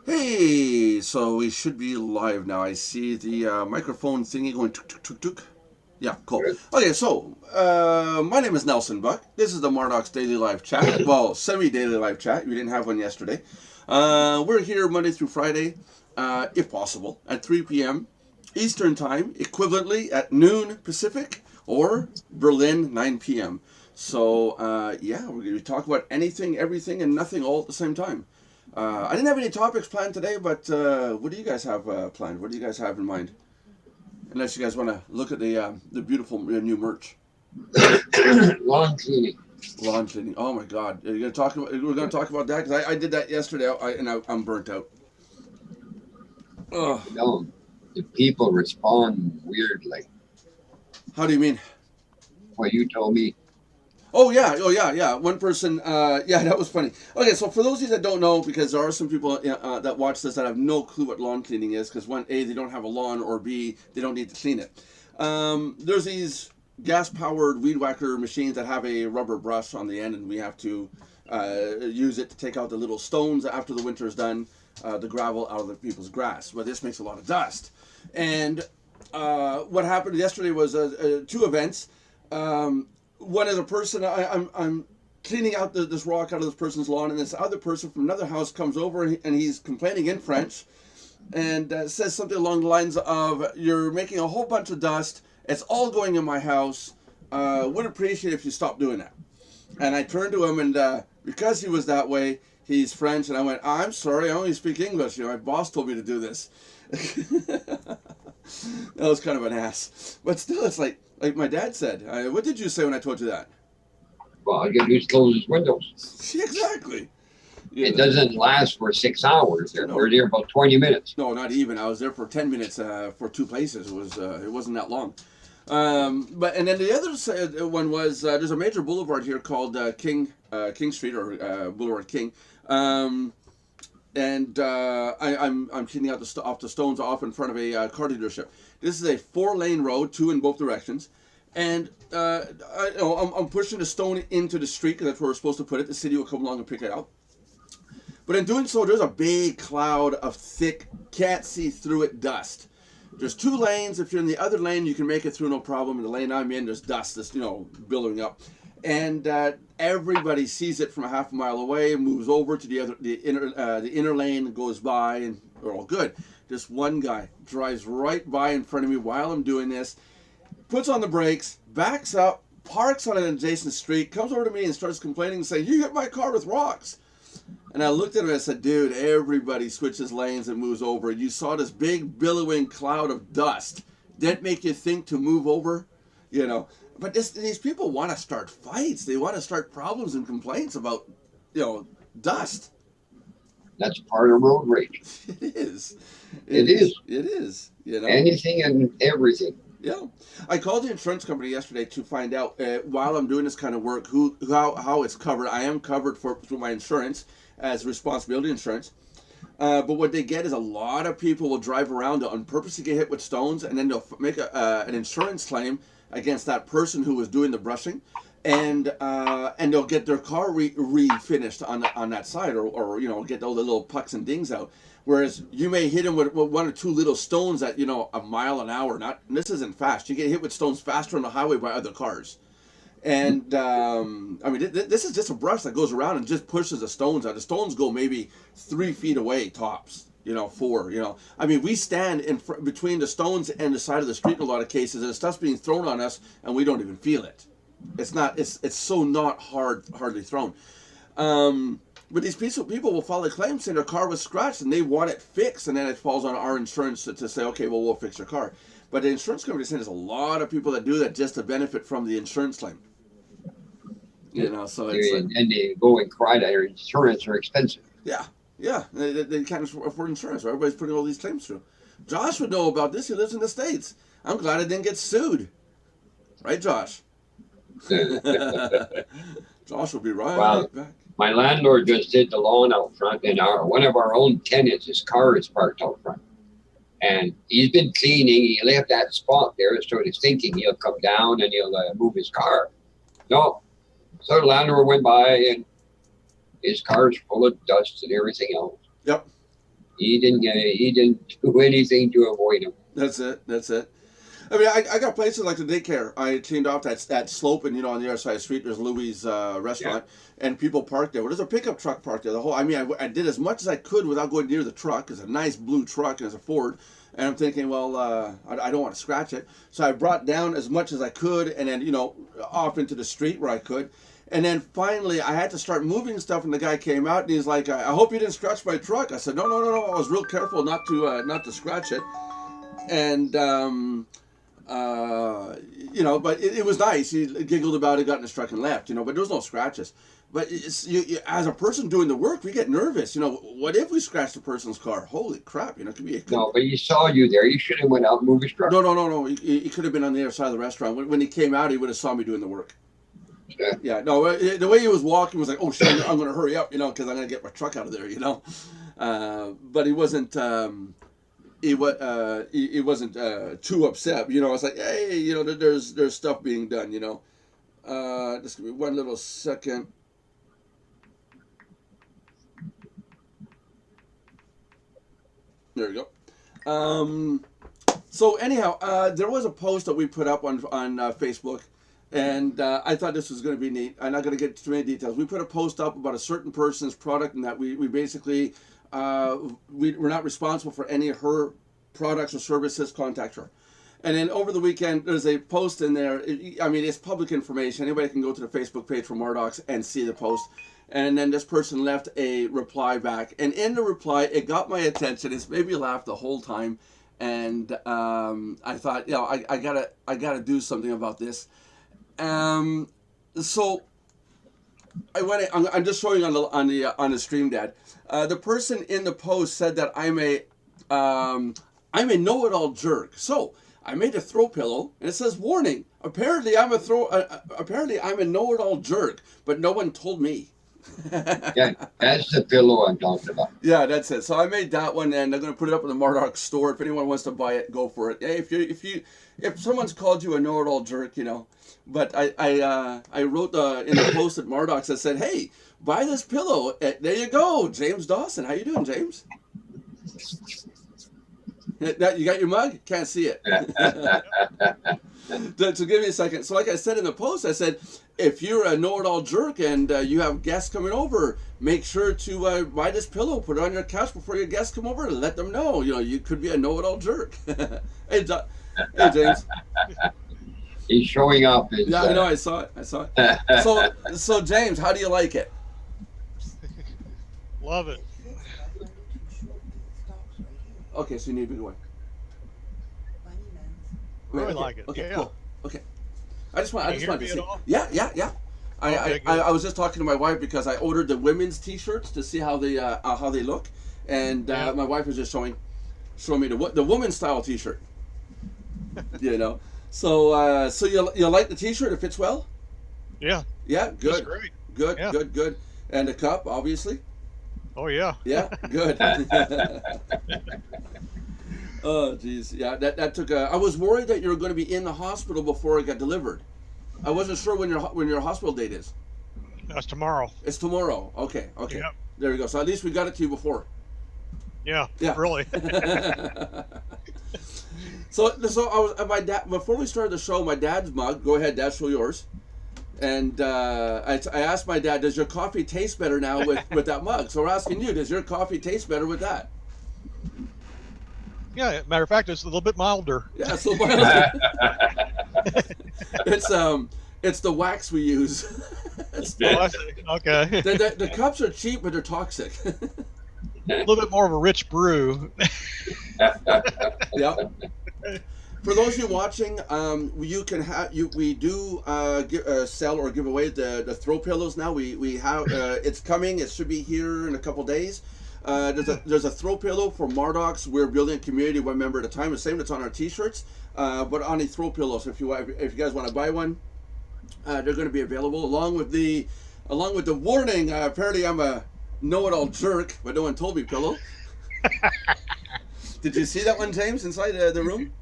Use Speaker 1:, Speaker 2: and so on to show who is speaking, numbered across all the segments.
Speaker 1: Hey, so we should be live now. I see the microphone thingy going tuk tuk tuk tuk. Yeah, cool.
Speaker 2: Good.
Speaker 1: Okay, so my name is Nelson Buck. This is the Mardock's Daily Live Chat. Well, semi-daily live chat. We didn't have one yesterday. We're here Monday through Friday, if possible, at 3 p.m. Eastern Time, equivalently at noon Pacific, or Berlin 9 p.m. So yeah, we're going to talk about anything, everything, and nothing all at the same time. I didn't have any topics planned today, but what do you guys have planned? What do you guys have in mind? Unless you guys want to look at the beautiful new merch,
Speaker 2: Lawn cleaning.
Speaker 1: lawn cleaning. Oh my God, are you gonna talk about? We're gonna talk about that because I did that yesterday, I'm burnt out. Ugh.
Speaker 2: You know, the people respond weirdly.
Speaker 1: How do you mean?
Speaker 2: Well, you told me,
Speaker 1: Oh yeah. One person, yeah, that was funny. Okay, so for those of you that don't know, because there are some people that watch this that have no clue what lawn cleaning is, because one, A, they don't have a lawn, or B, they don't need to clean it. There's these gas-powered weed whacker machines that have a rubber brush on the end, and we have to use it to take out the little stones after the winter is done, the gravel out of the people's grass. But this makes a lot of dust. And what happened yesterday was two events. One is a person I'm cleaning out this rock out of this person's lawn, and this other person from another house comes over and he's complaining in French and says something along the lines of, "You're making a whole bunch of dust. It's all going in my house. Would appreciate if you stop doing that." And I turned to him, and because he was that way, he's French, and I went, "I'm sorry, I only speak English. My boss told me to do this." That was kind of an ass, but still, it's like my dad said. What did you say when I told you that?
Speaker 2: well, all you do is close his windows.
Speaker 1: Exactly. You
Speaker 2: It
Speaker 1: know,
Speaker 2: doesn't last for 6 hours.
Speaker 1: no,
Speaker 2: We're there about 20 minutes.
Speaker 1: no, not even. I was there for 10 minutes for two places. It wasn't that long. But and then the other one was there's a major boulevard here called King Street or Boulevard King. Um, and I'm cleaning out off the stones off in front of a car dealership. This is a 4-lane road, two in both directions, and I'm pushing the stone into the street because that's where we're supposed to put it. The city will come along and pick it out. But in doing so, there's a big cloud of thick, can't see through it dust. There's two lanes. If you're in the other lane, you can make it through no problem. In the lane I'm in, there's dust that's billowing up, and everybody sees it from a half a mile away and moves over to the inner lane, goes by, and we're all good. This one guy drives right by in front of me while I'm doing this, puts on the brakes, backs up, parks on an adjacent street, comes over to me and starts complaining, saying, "You hit my car with rocks." And I looked at him and I said, "Dude, everybody switches lanes and moves over. You saw this big billowing cloud of dust. Didn't make you think to move over, you know." But these people want to start fights. They want to start problems and complaints about, dust.
Speaker 2: That's part of road rage.
Speaker 1: It is. It
Speaker 2: It
Speaker 1: is.
Speaker 2: is.
Speaker 1: It is.
Speaker 2: Anything and everything.
Speaker 1: Yeah. I called the insurance company yesterday to find out while I'm doing this kind of work how it's covered. I am covered through my insurance as responsibility insurance. But what they get is a lot of people will drive around on purpose to get hit with stones, and then they'll make an insurance claim against that person who was doing the brushing, and they'll get their car refinished on that side, or get all the little pucks and dings out. Whereas you may hit them with one or two little stones at a mile an hour. Not this isn't fast. You get hit with stones faster on the highway by other cars. And I mean, this is just a brush that goes around and just pushes the stones out. The stones go maybe 3 feet away tops. 4. I mean, we stand between the stones and the side of the street in a lot of cases, and the stuff's being thrown on us, and we don't even feel it. It's not. It's so not hardly thrown. But these people will file a claim saying their car was scratched and they want it fixed, and then it falls on our insurance to say, okay, well, we'll fix your car. But the insurance company is saying there's a lot of people that do that just to benefit from the insurance claim. So it's like,
Speaker 2: And they go and cry that their insurance are expensive.
Speaker 1: yeah, they can't afford insurance. So everybody's putting all these claims through. Josh would know about this. He lives in the States. I'm glad I didn't get sued. Right, Josh? Josh will be right
Speaker 2: Well,
Speaker 1: back.
Speaker 2: my landlord just did the lawn out front, and one of our own tenants, his car is parked out front. And he's been cleaning. He left that spot there, so he's thinking he'll come down and he'll move his car. No. So the landlord went by and his car's full of dust and everything else.
Speaker 1: Yep.
Speaker 2: He didn't do anything to avoid him.
Speaker 1: That's it. That's it. I mean, I got places like the daycare. I cleaned off that slope, and on the other side of the street, there's Louis' restaurant, and people parked there. Well, there's a pickup truck parked there. I did as much as I could without going near the truck. It's a nice blue truck, and it's a Ford. And I'm thinking, well, I don't want to scratch it, so I brought down as much as I could, and then off into the street where I could. And then finally, I had to start moving stuff, and the guy came out, and he's like, "I hope you didn't scratch my truck." I said, "No. I was real careful not to scratch it." And but it was nice. He giggled about it, got in his truck and left. But there was no scratches. But you, as a person doing the work, we get nervous. What if we scratch the person's car? Holy crap! It could be a
Speaker 2: No, but he saw you there. You should have went out and moved his truck.
Speaker 1: No. He could have been on the other side of the restaurant. When he came out, he would have saw me doing the work. Yeah. No, the way he was walking was like, "Oh shit! I'm going to hurry up, because I'm going to get my truck out of there, But he wasn't. He wasn't too upset. I was like, "Hey, there's stuff being done. Just give me one little second." There we go. So anyhow, there was a post that we put up on Facebook, and I thought this was going to be neat. I'm not going to get too many details. We put a post up about a certain person's product, and that we basically we're not responsible for any of her products or services. Contact her. And then over the weekend, there's a post in there. It's public information. Anybody can go to the Facebook page for Mardox and see the post. And then this person left a reply back. And in the reply, it got my attention. It's made me laugh the whole time. And I thought, I gotta do something about this. So I went. I'm just showing on the stream, Dad. The person in the post said that I'm a know-it-all jerk. So I made a throw pillow, and it says, "Warning! Apparently I'm a know-it-all jerk, but no one told me."
Speaker 2: Yeah, that's the pillow I'm talking about.
Speaker 1: Yeah, that's it. So I made that one, and I'm going to put it up in the Mardox store. If anyone wants to buy it, go for it. Hey, if someone's called you a know-it-all jerk, But I wrote in the post at Mardox, I said, "Hey, buy this pillow." There you go, James Dawson. How you doing, James? You got your mug? Can't see it. So give me a second. So like I said in the post, I said, if you're a know-it-all jerk and you have guests coming over, make sure to buy this pillow, put it on your couch before your guests come over, and let them know, you could be a know-it-all jerk. Hey, James.
Speaker 2: He's showing up.
Speaker 1: Yeah, I know. I saw it. So James, how do you like it?
Speaker 3: Love it.
Speaker 1: Okay, so you need to be going.
Speaker 3: Really like it.
Speaker 1: Okay,
Speaker 3: Yeah.
Speaker 1: cool. Okay. I just want to see.
Speaker 3: All?
Speaker 1: Yeah.
Speaker 3: Okay, good.
Speaker 1: I was just talking to my wife because I ordered the women's T-shirts to see how they look, and my wife was just showing me the women's style T-shirt. So you like the T-shirt? It fits well.
Speaker 3: Yeah.
Speaker 1: Yeah. Good.
Speaker 3: That's great.
Speaker 1: Good.
Speaker 3: Yeah.
Speaker 1: Good. And the cup, obviously.
Speaker 3: Oh yeah.
Speaker 1: Yeah. Good. Oh, geez. Yeah, that took I was worried that you were going to be in the hospital before it got delivered. I wasn't sure when your hospital date is.
Speaker 3: That's tomorrow.
Speaker 1: It's tomorrow. Okay.
Speaker 3: Yep.
Speaker 1: There we go. So at least we got it to you before.
Speaker 3: Yeah.
Speaker 1: Yeah.
Speaker 3: Really.
Speaker 1: So I was my dad before we started the show. My dad's mug. Go ahead, Dad. Show yours. And I asked my dad, "Does your coffee taste better now with that mug?" So we're asking you, does your coffee taste better with that?
Speaker 3: Yeah. Matter of fact, it's a little bit milder.
Speaker 1: Yeah, it's a little it's the wax we use.
Speaker 3: Oh, I see. Okay.
Speaker 1: The cups are cheap, but they're toxic.
Speaker 3: A little bit more of a rich brew.
Speaker 1: Yeah. For those of you watching, you can have we do sell or give away the throw pillows now. We have it's coming. It should be here in a couple days. There's a throw pillow for Mardox. We're building a community one member at a time. The same that's on our T-shirts, but on the throw pillows. If you guys want to buy one, they're going to be available along with the warning. Apparently, I'm a know-it-all jerk, but no one told me pillow. Did you see that one, James, inside the room?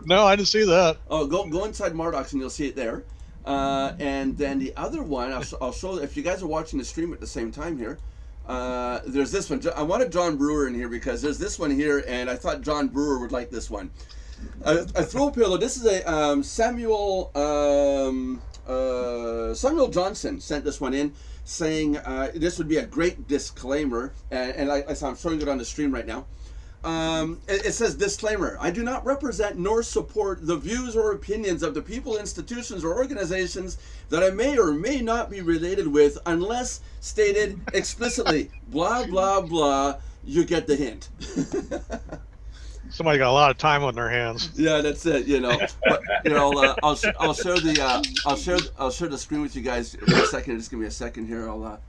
Speaker 3: No, I didn't see that.
Speaker 1: Oh, go inside Mardox and you'll see it there. And then the other one, I'll show, if you guys are watching the stream at the same time here, there's this one. I wanted John Brewer in here because there's this one here, and I thought John Brewer would like this one. A throw pillow. This is a Samuel Johnson sent this one in, saying this would be a great disclaimer, and I'm showing it on the stream right now. It says, disclaimer, I do not represent nor support the views or opinions of the people, institutions, or organizations that I may or may not be related with unless stated explicitly. Blah, blah, blah. You get the hint.
Speaker 3: Somebody got a lot of time on their hands.
Speaker 1: Yeah, that's it. But I'll share the screen with you guys for a second. Just give me a second here. I'll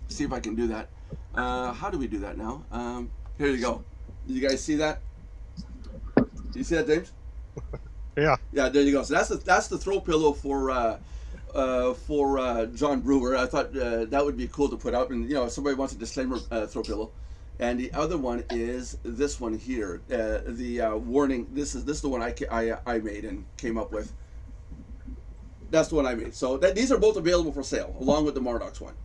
Speaker 1: see if I can do that. How do we do that now? Here you go. You guys see that? Do you see that, James?
Speaker 3: Yeah.
Speaker 1: Yeah, there you go. So that's the throw pillow for John Brewer. I thought that would be cool to put up, and if somebody wants a disclaimer throw pillow. And the other one is this one here. The warning. This is the one I made and came up with. That's the one I made. So these are both available for sale, along with the Mardox one.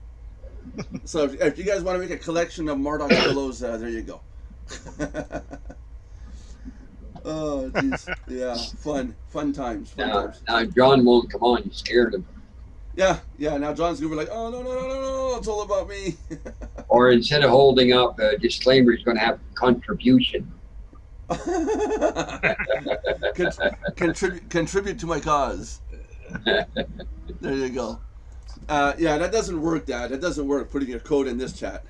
Speaker 1: So if you guys want to make a collection of Mardox pillows, there you go. Oh, jeez. Yeah, fun times.
Speaker 2: Now John won't come on. You scared him.
Speaker 1: Yeah. Now John's gonna be like, oh no, it's all about me.
Speaker 2: Or instead of holding up a disclaimer, he's going to have contribution.
Speaker 1: Contribute to my cause. There you go. Yeah, that doesn't work, Dad. That doesn't work. Putting your code in this chat.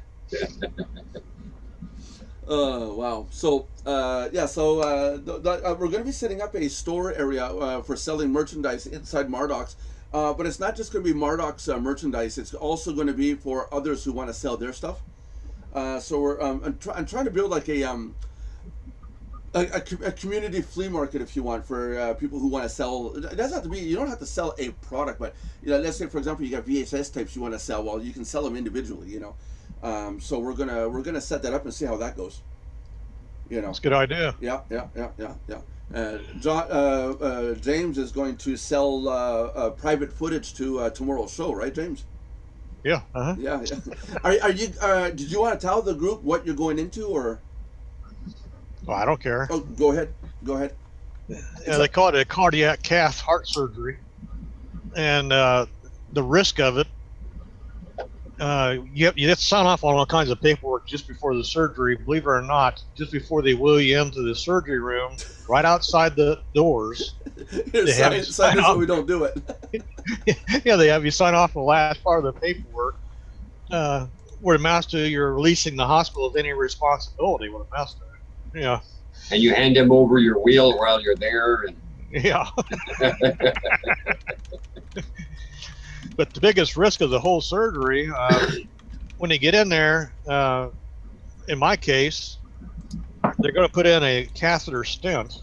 Speaker 1: Oh wow! So we're going to be setting up a store area for selling merchandise inside Mardox, but it's not just going to be Mardox merchandise. It's also going to be for others who want to sell their stuff. So I'm trying to build like a community flea market, if you want, for people who want to sell. It doesn't have to be. You don't have to sell a product, but let's say for example you got VHS tapes you want to sell. Well, you can sell them individually. So we're gonna set that up and see how that goes.
Speaker 3: That's a good idea.
Speaker 1: Yeah. James is going to sell private footage to tomorrow's show, right, James?
Speaker 3: Yeah. Uh-huh.
Speaker 1: Yeah. Are you? Did you want to tell the group what you're going into, or?
Speaker 3: Well, I don't care.
Speaker 1: Oh, go ahead.
Speaker 3: Yeah, they call it a cardiac cath heart surgery, and the risk of it. You have to sign off on all kinds of paperwork just before the surgery. Believe it or not, just before they wheel you into the surgery room, right outside the doors,
Speaker 1: they have you sign off so we don't do it.
Speaker 3: Yeah, they have you sign off on the last part of the paperwork, where it amounts to you're releasing the hospital of any responsibility. What it amounts to, yeah.
Speaker 2: And you hand them over your wheel while you're there. And...
Speaker 3: Yeah. But the biggest risk of the whole surgery, when they get in there, in my case, they're going to put in a catheter stent,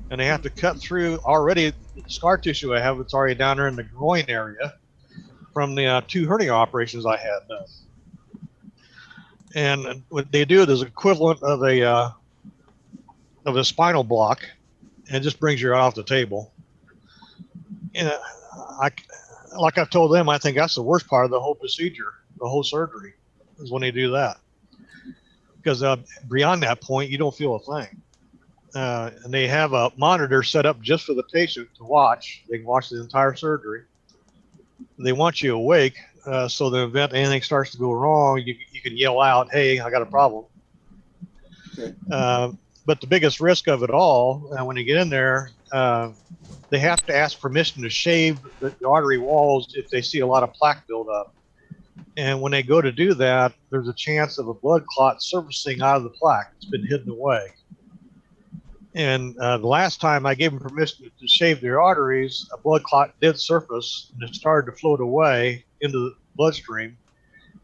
Speaker 3: and they have to cut through already scar tissue I have. It's already down there in the groin area from the 2 hernia operations I had done. And what they do is equivalent of a spinal block, and it just brings you right off the table. And like I've told them, I think that's the worst part of the whole procedure, the whole surgery, is when they do that. Because beyond that point, you don't feel a thing. And they have a monitor set up just for the patient to watch. They can watch the entire surgery. They want you awake, so the event anything starts to go wrong, you can yell out, "Hey, I got a problem."
Speaker 1: Okay.
Speaker 3: But the biggest risk of it all, when you get in there, they have to ask permission to shave the artery walls if they see a lot of plaque buildup. And when they go to do that, there's a chance of a blood clot surfacing out of the plaque. It's been hidden away. And the last time I gave them permission to shave their arteries, a blood clot did surface, and it started to float away into the bloodstream.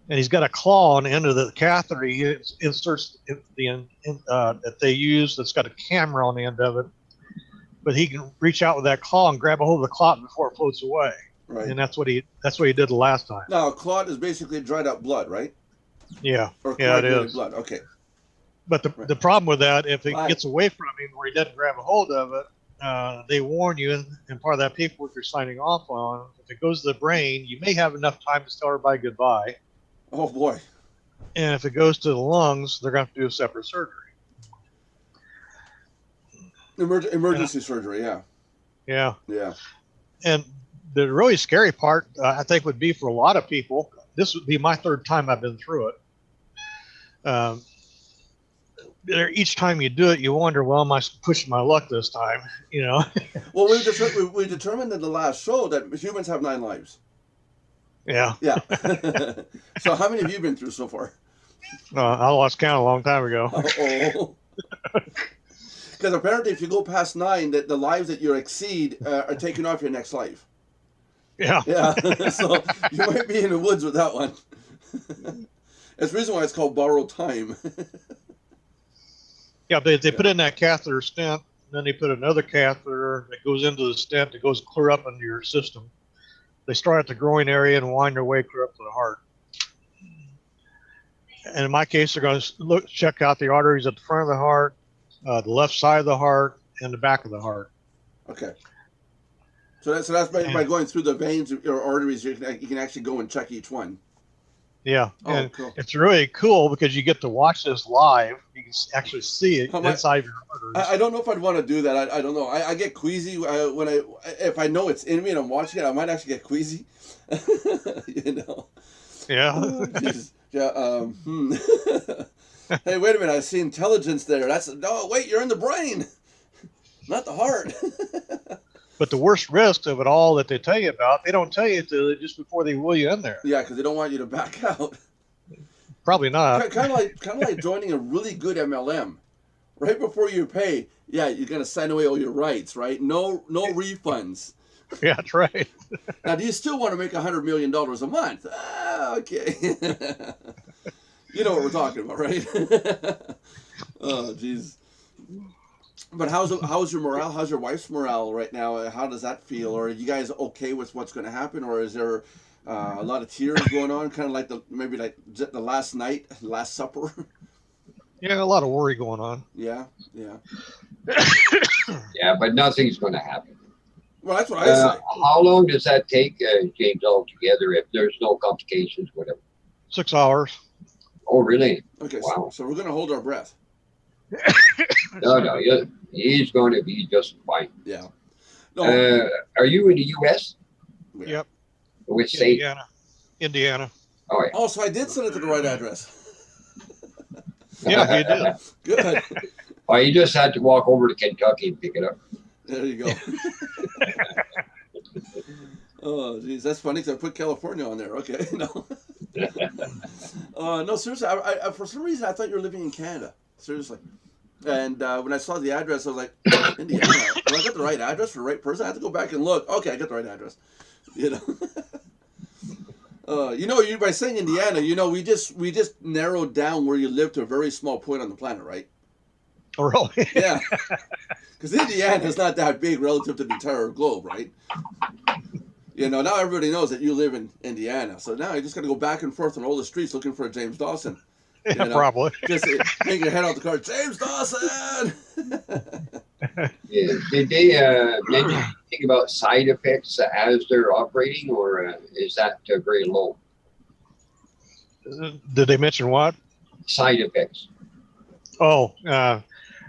Speaker 3: And he's got a claw on the end of the catheter he inserts that they use that's got a camera on the end of it. But he can reach out with that claw and grab a hold of the clot before it floats away.
Speaker 1: Right.
Speaker 3: And that's what he did the last time.
Speaker 1: Now, a clot is basically dried up blood, right?
Speaker 3: Yeah.
Speaker 1: Or
Speaker 3: yeah, it is.
Speaker 1: Blood. Okay.
Speaker 3: But the problem with that, if it gets away from him where he doesn't grab a hold of it, they warn you, and part of that paperwork you're signing off on, if it goes to the brain, you may have enough time to tell everybody goodbye.
Speaker 1: Oh boy.
Speaker 3: And if it goes to the lungs, they're going to have to do a separate surgery.
Speaker 1: Emergency surgery. Yeah.
Speaker 3: Yeah.
Speaker 1: Yeah.
Speaker 3: And the really scary part, I think, would be for a lot of people. This would be my third time I've been through it. Each time you do it, you wonder, well, am I pushing my luck this time? You know.
Speaker 1: Well, we determined in the last show that humans have 9 lives.
Speaker 3: Yeah.
Speaker 1: Yeah. So how many have you been through so far?
Speaker 3: I lost count a long time ago.
Speaker 1: Oh. Because apparently, if you go past 9, that the lives that you exceed are taken off your next life.
Speaker 3: Yeah.
Speaker 1: Yeah. So you might be in the woods with that one. That's the reason why it's called borrowed time.
Speaker 3: Yeah, they put in that catheter stent, and then they put another catheter that goes into the stent that goes clear up into your system. They start at the groin area and wind their way clear up to the heart. And in my case, they're going to check out the arteries at the front of the heart, the left side of the heart, and the back of the heart.
Speaker 1: Okay. So that's by going through the veins or arteries, you can actually go and check each one.
Speaker 3: Yeah,
Speaker 1: Oh,
Speaker 3: and
Speaker 1: cool.
Speaker 3: It's really cool because you get to watch this live. You can actually see it inside your arteries.
Speaker 1: I don't know if I'd want to do that. I don't know. I get queasy if I know it's in me and I'm watching it. I might actually get queasy. You know.
Speaker 3: Yeah.
Speaker 1: Oh, yeah. Hey, wait a minute! I see intelligence there. Wait, you're in the brain, not the heart.
Speaker 3: But the worst risks of it all that they tell you about, they don't tell you till just before they wheel you in there.
Speaker 1: Yeah, because they don't want you to back out.
Speaker 3: Probably not.
Speaker 1: Kind of like joining a really good MLM. Right before you pay, yeah, you're gonna sign away all your rights, right? No refunds.
Speaker 3: Yeah, that's right.
Speaker 1: Now, do you still want to make $100 million a month? Okay. You know what we're talking about, right? Oh, jeez. But how's your morale? How's your wife's morale right now? How does that feel? Or are you guys okay with what's going to happen? Or is there a lot of tears going on? Kind of like the last night, Last Supper?
Speaker 3: Yeah, a lot of worry going on.
Speaker 1: Yeah.
Speaker 2: Yeah, but nothing's going to happen.
Speaker 1: Well, that's what I say.
Speaker 2: How long does that take, James, altogether if there's no complications, whatever?
Speaker 3: 6 hours.
Speaker 2: Oh, really?
Speaker 1: Okay,
Speaker 2: Wow.
Speaker 1: so we're going to hold our breath.
Speaker 2: No, he's going to be just fine.
Speaker 1: Yeah. No.
Speaker 2: Are you in the U.S.?
Speaker 3: Yep.
Speaker 2: Which state?
Speaker 3: Indiana.
Speaker 2: Oh, yeah.
Speaker 1: Oh, so I did send it to the right address.
Speaker 3: Yeah, you did.
Speaker 1: Good.
Speaker 2: Well, you just had to walk over to Kentucky and pick it up.
Speaker 1: There you go. Oh, geez, that's funny because I put California on there. Okay, no. No, seriously, I for some reason I thought you were living in Canada. Seriously. And when I saw the address, I was like, Indiana. Do I got the right address for the right person? I had to go back and look. Okay, I got the right address. You know. By saying Indiana, we just narrowed down where you live to a very small point on the planet, right?
Speaker 3: Oh, really?
Speaker 1: Yeah. Because Indiana is not that big relative to the entire globe, right? Now everybody knows that you live in Indiana. So now you just got to go back and forth on all the streets looking for a James Dawson.
Speaker 3: Yeah, probably.
Speaker 1: Just take your head out the car, James Dawson!
Speaker 2: Yeah. Did they mention anything about side effects as they're operating, or is that very low?
Speaker 3: Did they mention what?
Speaker 2: Side effects.
Speaker 3: Oh,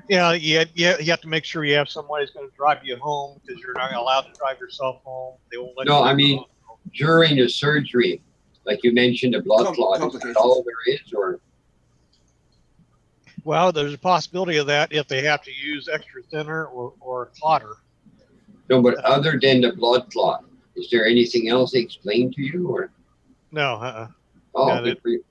Speaker 3: yeah, you have to make sure you have somebody who's going to drive you home because you're not allowed to drive yourself home. They won't let you.
Speaker 2: No, I mean, during the surgery, like you mentioned, the blood clot, is that all there is, or?
Speaker 3: Well, there's a possibility of that if they have to use extra thinner or a clotter.
Speaker 2: No, but other than the blood clot, is there anything else they explained to you, or?
Speaker 3: No.
Speaker 2: Oh,
Speaker 3: Yeah,
Speaker 2: good for you.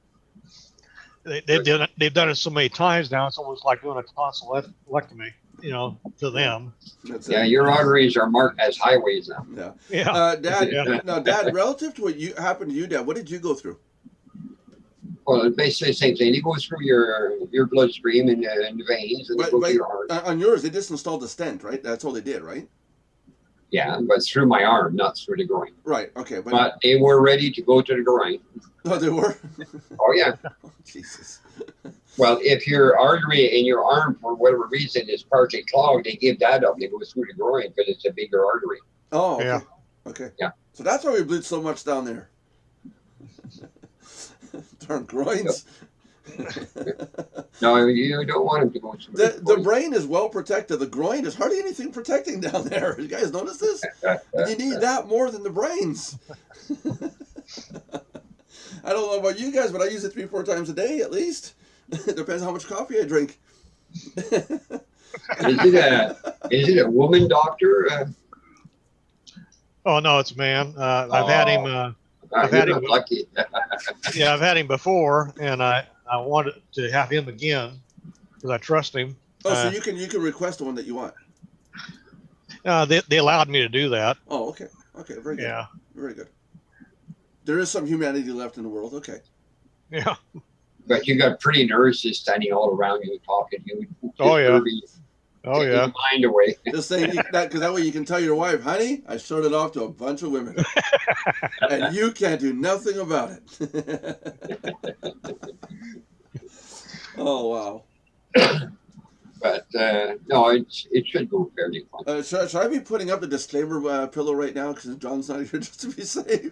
Speaker 3: They've done it so many times now. It's almost like doing a tonsillectomy, to them.
Speaker 2: Yeah, your arteries are marked as highways now.
Speaker 1: Yeah.
Speaker 3: Yeah.
Speaker 1: Dad.
Speaker 3: Yeah.
Speaker 1: Now, Dad, relative to what happened to you, Dad, what did you go through?
Speaker 2: Well, it's basically the same thing. It goes through your bloodstream and the veins, and it goes to your heart.
Speaker 1: On yours, they just installed a stent, right? That's all they did, right?
Speaker 2: Yeah, but through my arm, not through the groin.
Speaker 1: Right. Okay.
Speaker 2: But they were ready to go to the groin.
Speaker 1: Oh, they were.
Speaker 2: Oh yeah.
Speaker 1: Oh, Jesus.
Speaker 2: Well, if your artery in your arm, for whatever reason, is partially clogged, they give that up. They go through the groin because it's a bigger artery.
Speaker 1: Oh. Okay.
Speaker 3: Yeah.
Speaker 1: Okay.
Speaker 2: Yeah.
Speaker 1: So that's why we bleed so much down there. Darn groins.
Speaker 2: No, you don't want them to go through
Speaker 1: The brain is well protected. The groin is hardly anything protecting down there. You guys notice this? You need that more than the brains. I don't know about you guys, but I use it 3-4 times a day at least. Depends how much coffee I drink.
Speaker 2: Is it a woman doctor?
Speaker 3: Oh no, it's a man. I've had him. I've
Speaker 2: You're
Speaker 3: had
Speaker 2: not
Speaker 3: him.
Speaker 2: lucky.
Speaker 3: Yeah, I've had him before, and I wanted to have him again because I trust him.
Speaker 1: Oh, so you can request the one that you want.
Speaker 3: They allowed me to do that.
Speaker 1: Oh, okay. Okay, very good.
Speaker 3: Yeah.
Speaker 1: Very good. There is some humanity left in the world. Okay.
Speaker 3: Yeah.
Speaker 2: But you got pretty nurses standing all around you talking to you.
Speaker 3: Oh, yeah. Oh
Speaker 2: Take
Speaker 3: yeah.
Speaker 2: your mind away.
Speaker 1: Just saying that because that way you can tell your wife, honey, I showed it off to a bunch of women, and you can't do nothing about it. Oh wow.
Speaker 2: But no, it should go fairly fine.
Speaker 1: Should I be putting up the disclaimer pillow right now because John's not here just to be safe?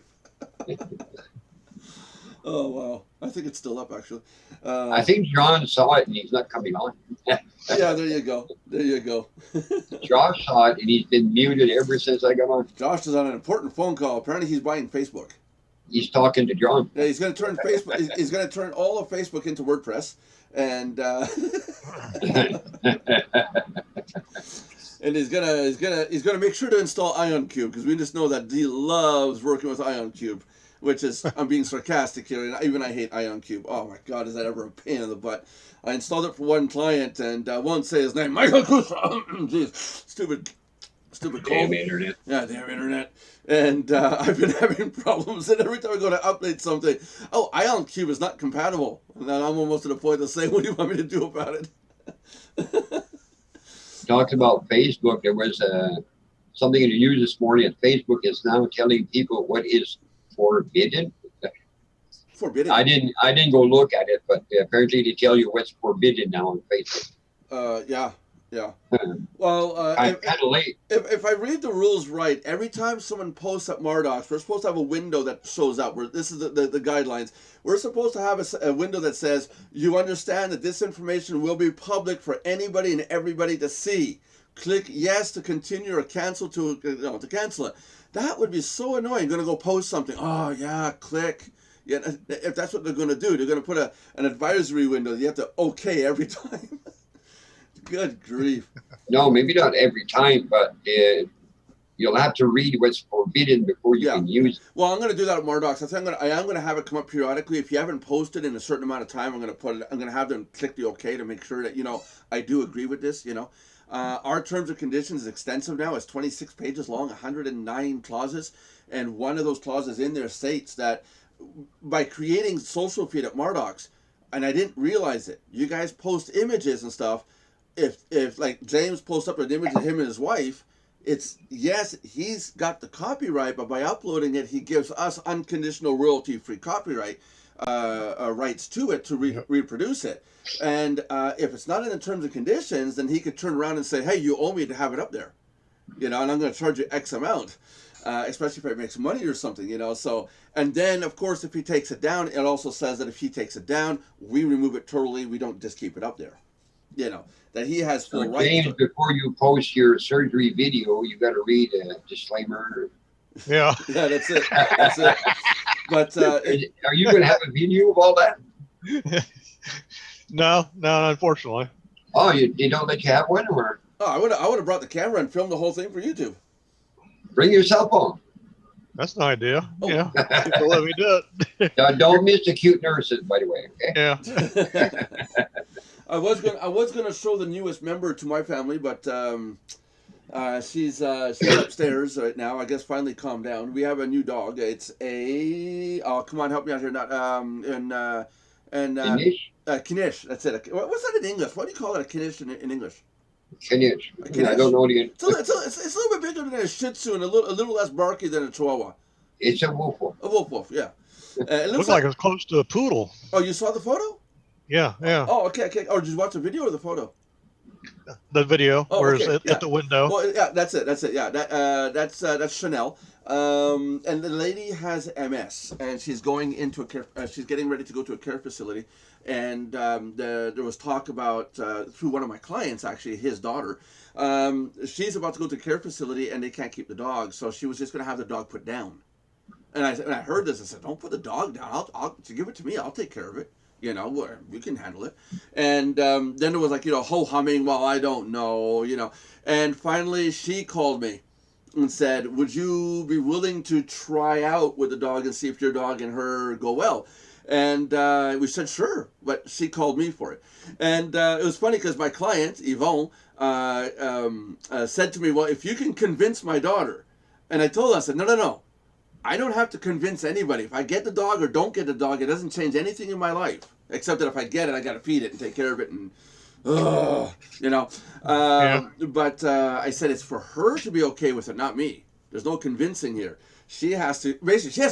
Speaker 1: Oh wow, I think it's still up actually.
Speaker 2: I think John saw it and he's not coming on.
Speaker 1: Yeah, there you go. There you go.
Speaker 2: Josh saw it and he's been muted ever since I got on.
Speaker 1: Josh is on an important phone call. Apparently, he's buying Facebook.
Speaker 2: He's talking to John.
Speaker 1: Yeah, he's going to turn Facebook. He's going to turn all of Facebook into WordPress, and and he's gonna make sure to install IonCube because we just know that he loves working with IonCube, which is I'm being sarcastic here, and even I hate IonCube. Oh my God, is that ever a pain in the butt? I installed it for one client, and I won't say his name. Michael Kusa. Jeez, stupid cold.
Speaker 2: Damn internet.
Speaker 1: Yeah, damn internet. And I've been having problems, and every time I go to update something, oh, IonCube is not compatible. And then I'm almost to the point of saying, what do you want me to do about it?
Speaker 2: Talked about Facebook. There was something in the news this morning that Facebook is now telling people what is forbidden.
Speaker 1: Forbidden.
Speaker 2: I didn't go look at it, but apparently they tell you what's forbidden now on Facebook.
Speaker 1: Yeah. Well,
Speaker 2: I'm kind of late.
Speaker 1: If I read the rules right, every time someone posts at Mardox, we're supposed to have a window that shows up. Where this is the guidelines. We're supposed to have a window that says, you understand that this information will be public for anybody and everybody to see. Click yes to continue or cancel to cancel it. That would be so annoying. You're going to go post something. Oh, yeah, click. Yeah, if that's what they're going to do, they're going to put an advisory window. You have to okay every time. Good grief.
Speaker 2: No, maybe not every time, but you'll have to read what's forbidden before you can use it.
Speaker 1: Well, I'm going to do that at Mardox. I am going to have it come up periodically. If you haven't posted in a certain amount of time, I'm going to have them click the okay to make sure that, I do agree with this, Our terms and conditions is extensive now. It's 26 pages long, 109 clauses. And one of those clauses in there states that by creating social feed at Mardox, and I didn't realize it, you guys post images and stuff. If like James posts up an image of him and his wife, it's yes, he's got the copyright, but by uploading it, he gives us unconditional royalty-free copyright rights to it to reproduce it. And if it's not in the terms and conditions, then he could turn around and say, "Hey, you owe me to have it up there," and I'm going to charge you X amount, especially if it makes money or something, So, and then of course, if he takes it down, it also says that if he takes it down, we remove it totally. We don't just keep it up there. That he has full rights.
Speaker 2: James, before you post your surgery video, you got to read a disclaimer.
Speaker 3: Yeah.
Speaker 1: Yeah, that's it. That's it. But
Speaker 2: are you going to have a video of all that?
Speaker 3: No, unfortunately.
Speaker 2: Oh, you don't let you have one, or?
Speaker 1: Oh, I would have brought the camera and filmed the whole thing for YouTube.
Speaker 2: Bring your cell phone.
Speaker 3: That's an idea.
Speaker 1: Oh.
Speaker 3: Yeah. People let me do it.
Speaker 2: Now, don't miss the cute nurses, by the way. Okay?
Speaker 3: Yeah.
Speaker 1: I was gonna show the newest member to my family, but she's upstairs right now. I guess finally calmed down. We have a new dog. It's come on, help me out here. Not Knish. That's it. What's that in English? What do you call it? A Knish in English?
Speaker 2: Knish.
Speaker 1: Knish.
Speaker 2: I don't know the.
Speaker 1: It's a little bit bigger older than a Shih Tzu and a little less barky than a Chihuahua.
Speaker 2: It's a wolf.
Speaker 1: A wolf, yeah. It
Speaker 3: Looked like it was close to a poodle.
Speaker 1: Oh, you saw the photo?
Speaker 3: Yeah, yeah.
Speaker 1: Oh, okay. Or did you watch the video or the photo?
Speaker 3: The video
Speaker 1: Oh,
Speaker 3: where
Speaker 1: okay,
Speaker 3: it's at the window.
Speaker 1: Well, yeah, that's it. Yeah, that's Chanel. And the lady has MS, and she's going into a care. She's getting ready to go to a care facility, and there was talk about through one of my clients, actually, his daughter. She's about to go to a care facility, and they can't keep the dog, so she was just going to have the dog put down. And I heard this. I said, "Don't put the dog down. I'll give it to me. I'll take care of it. You know, you can handle it." And then it was like, ho humming. Well, I don't know, And finally, she called me and said, "Would you be willing to try out with the dog and see if your dog and her go well?" And we said, "Sure," but she called me for it. And it was funny because my client, Yvonne, said to me, "Well, if you can convince my daughter," and I told her, I said, No. I don't have to convince anybody. If I get the dog or don't get the dog, it doesn't change anything in my life. Except that if I get it, I got to feed it and take care of it, and But I said it's for her to be okay with it, not me. There's no convincing here. She has to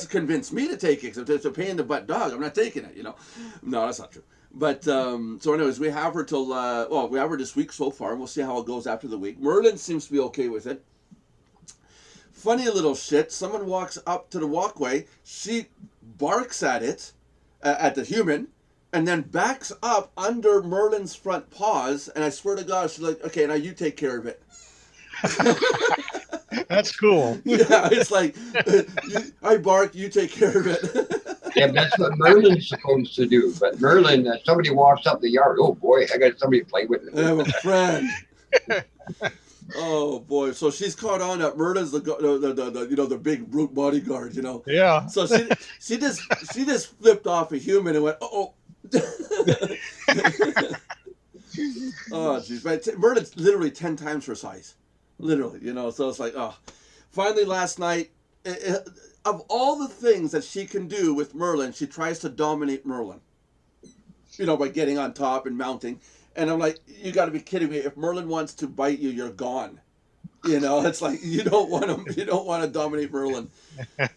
Speaker 1: convince me to take it. Because if it's a pain in the butt dog, I'm not taking it. No, that's not true. But so, anyways, we have her till we have her this week so far. We'll see how it goes after the week. Merlin seems to be okay with it. Funny little shit. Someone walks up to the walkway. She barks at it, at the human, and then backs up under Merlin's front paws. And I swear to God, she's like, "Okay, now you take care of it."
Speaker 3: That's cool.
Speaker 1: Yeah, it's like, I bark, you take care of it.
Speaker 2: Yeah, that's what Merlin's supposed to do. But Merlin, somebody walks up the yard. Oh boy, I got somebody to play with.
Speaker 1: I have a friend. Oh boy! So she's caught on that Merlin's the big brute bodyguard,
Speaker 3: Yeah.
Speaker 1: So she just flipped off a human and went, "Oh." Oh jeez! But Merlin's literally 10 times her size, literally. So it's like, oh. Finally, last night, of all the things that she can do with Merlin, she tries to dominate Merlin. By getting on top and mounting. And I'm like, you got to be kidding me! If Merlin wants to bite you, you're gone. It's like you don't want to dominate Merlin.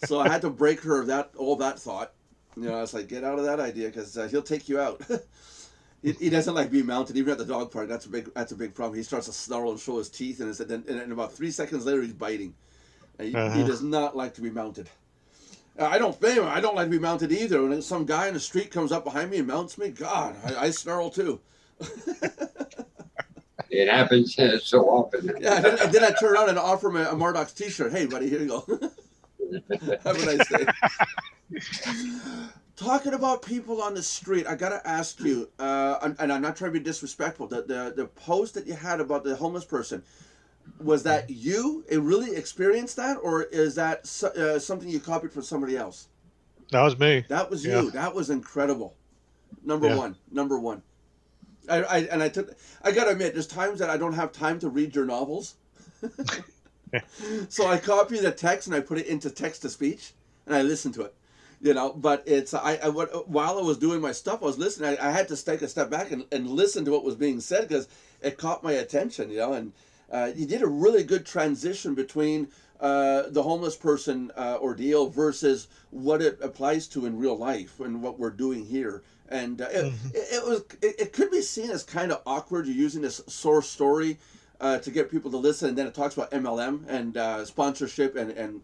Speaker 1: So I had to break her of all that thought. It's like, get out of that idea because he'll take you out. He doesn't like being mounted, even at the dog park. That's a big problem. He starts to snarl and show his teeth, and then about 3 seconds later, he's biting. He does not like to be mounted. I don't blame him. I don't like to be mounted either. When some guy in the street comes up behind me and mounts me, God, I snarl too.
Speaker 2: It happens so often.
Speaker 1: Yeah, and then I turn around and offer him a Mardox t-shirt. "Hey, buddy, here you go." Have a nice day. Talking about people on the street, I gotta ask you, and I'm not trying to be disrespectful. The post that you had about the homeless person, was that you really experienced that, or is that something you copied from somebody else?
Speaker 3: That was me.
Speaker 1: That was
Speaker 3: Yeah.
Speaker 1: you. That was incredible. Number one. I gotta admit, there's times that I don't have time to read your novels. So I copy the text and I put it into text to speech and I listen to it. But it's while I was doing my stuff, I was listening. I had to take a step back and listen to what was being said because it caught my attention. And you did a really good transition between the homeless person ordeal versus what it applies to in real life and what we're doing here. And it could be seen as kind of awkward. You're using this source story to get people to listen, and then it talks about MLM and sponsorship and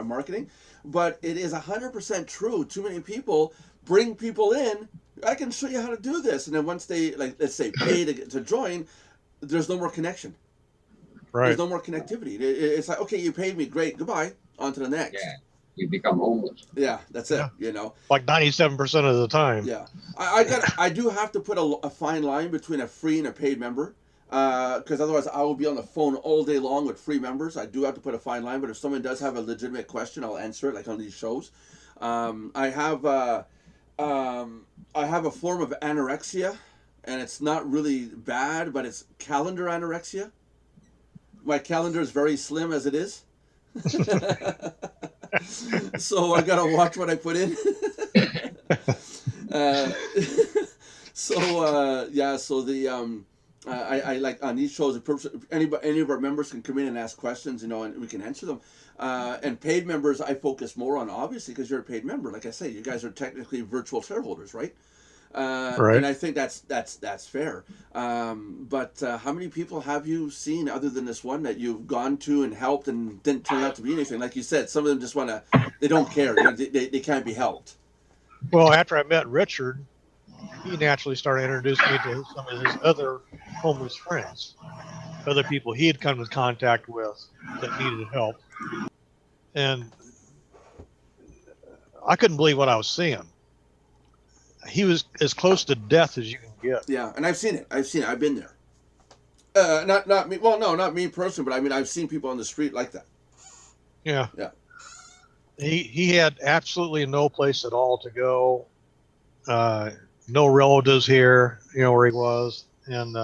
Speaker 1: marketing. But it is 100% true. Too many people bring people in. I can show you how to do this, and then once they, like, let's say, pay to join, there's no more connection.
Speaker 3: Right.
Speaker 1: There's no more connectivity. It's like, okay, you paid me, great, goodbye, on to the next.
Speaker 2: Yeah, you become homeless.
Speaker 1: Yeah, that's it.
Speaker 3: Like 97% of the time.
Speaker 1: Yeah, I do have to put a fine line between a free and a paid member, because otherwise I will be on the phone all day long with free members. I do have to put a fine line, but if someone does have a legitimate question, I'll answer it, like on these shows. I have a form of anorexia, and it's not really bad, but it's calendar anorexia. My calendar is very slim as it is. So I gotta watch what I put in. So I like on these shows, if any of our members can come in and ask questions, you know, and we can answer them. And paid members, I focus more on, obviously, because you're a paid member. Like I say, you guys are technically virtual shareholders, right?
Speaker 3: Right.
Speaker 1: And I think that's fair. But how many people have you seen other than this one that you've gone to and helped and didn't turn out to be anything? Like you said, some of them just they don't care. You know, they can't be helped.
Speaker 3: Well, after I met Richard, he naturally started introducing me to some of his other homeless friends, other people he had come in contact with that needed help. And I couldn't believe what I was seeing. He was as close to death as you can get.
Speaker 1: Yeah, and I've seen it. I've been there. Not me. Well, no, not me personally, but I mean, I've seen people on the street like that.
Speaker 3: Yeah.
Speaker 1: Yeah.
Speaker 3: He had absolutely no place at all to go. No relatives here, you know, where he was. And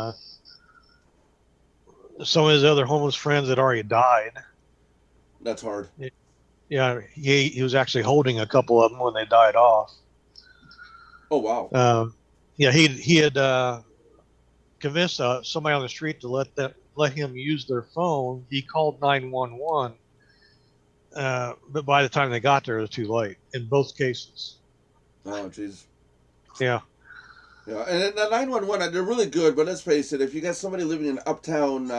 Speaker 3: some of his other homeless friends had already died.
Speaker 1: That's hard.
Speaker 3: Yeah, he was actually holding a couple of them when they died off.
Speaker 1: Oh, wow.
Speaker 3: Yeah, he had convinced somebody on the street to let him use their phone. He called 911, but by the time they got there, it was too late in both cases.
Speaker 1: Oh, jeez.
Speaker 3: Yeah.
Speaker 1: Yeah, and the 911, they're really good, but let's face it, if you got somebody living in uptown